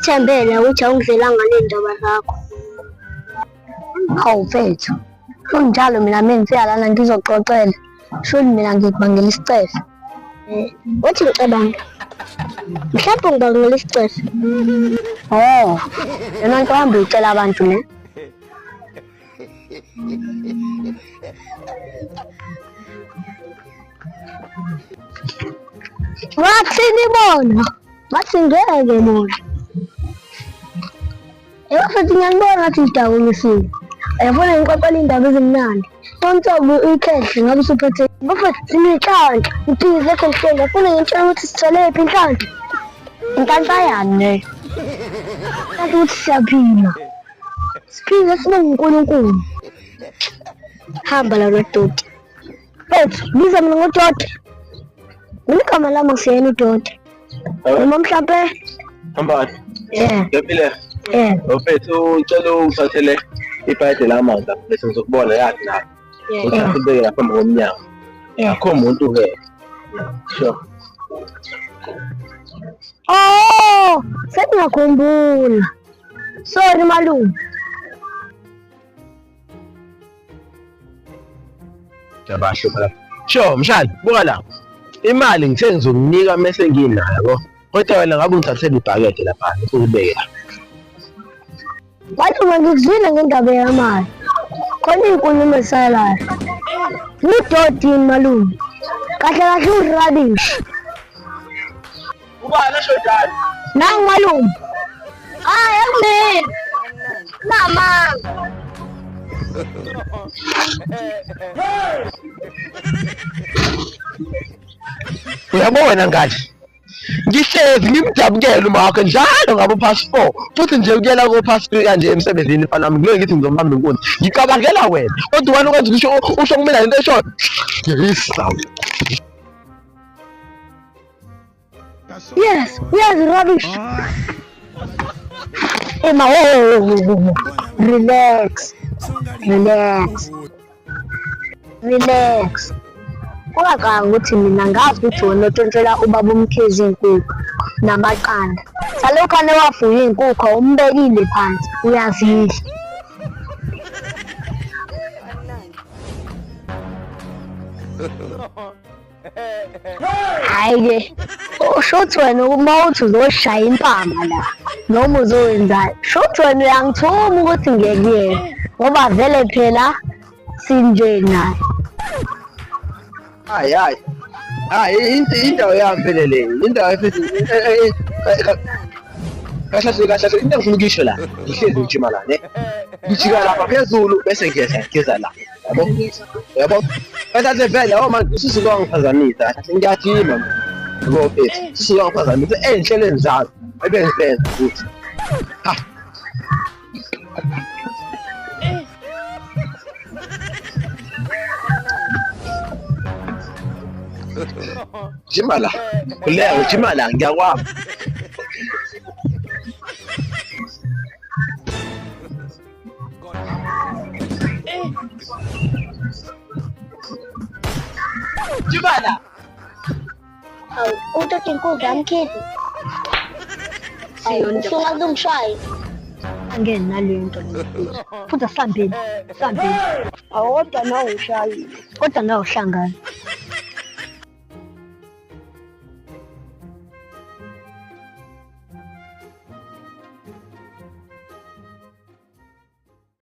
Thembele ukuthi awungizwelanga ney'ndaba zakho. Hawu mfethu, kunjalo mina mengifika lana ngizoxoxela. Shoni mina ngikubangela isicelo. Wathi ngicabanga. Mhlawumbe ngibangela isicelo. Oh, yena nto hambe ucela abantu ne. Wathini bona? Wathi ngeke bona. Futhi ngiyanibona ngathi ngidawulisile. Ayafuna ngixoxele indaba ezimnandi. Tontobu ikhehle ngabe usuphethe. Bafethu sinenhlanhla. Uphile ekhehle. Afuna ngitshela ukuthi sitholephi inhlanhla. Inhlanhla yani ne? Kanti ukuthi siyaphila. Siphile sibe nguNkulunkulu. Hamba la nodoti. Bethu, biza mina ngodoti. Ngikama lami siyena udoti. Noma mhlawumbe Hambani. Ngempilo. Mfethu ucela ungithathele ibhayede lamanzi bese ngizokubona yathi la. Uthathe ubeke lapha ngomnyango. Akho umuntu ke. Sure. Oh, sengiyakhumbula. Sorry malume. Jabasho lapha. Sho, mshali, buka la. Imali ngithe ngizokunika mase nginayo yabo. Kodwa wena ngabe ungithathele ibhakede lapha ukubeke la. Wathi ngikuzwile ngendaba yamali. Khona inkulumo esalayo. Udoti malume. Kahle kahle urabish. Ubani shodani? Nangu malume. Yami. Mama. Uyabona ngathi ngihlezi ngimjabukela uma wakhe njalo ngabo passport futhi nje ukuyela ko passport kanje emsebenzini mfana wami ngeke ngithi ngizomhamba inkunzi ngicabangela wena kodwa wena ukwenza usho kumina lento esho yisawu. Yes, rubbish. Emma, relax. Ungacanga ukuthi mina ngazi ukuthi wena otshontshela ubaba umkhezi inkukhu namaqanda. Salokhane wafuya inkukhu umbekile phansi uyazidla. Hayi-ke, ushuthi wena uma uthi uzoshaya impama la noma uzowenzayo. Shuthi wena uyangithuma ukuthi ngekuyena ngoba vele phela sinje naye. Hayi indawo yami phela le indawo efithi kahle into engifuna ukisho la ngihlezi ngijima la ne ngijika lapha phezulu bese ngiyeza la yabo bese vele manje usisuka ngiphazamisa ngiyajima ngoba phezulu usisuka ngiphazamisa enhlelweni zami ebengisenza ukuthi ha Jimala, kuleo Jimala ngiyakwazi. Jimala. Utot inkukhu yamkhithi. Siyona ngumshayi. Angene nalento futhi ahlambeni. Awodwa nawo ushayi. Kodwa nawo uhlangana.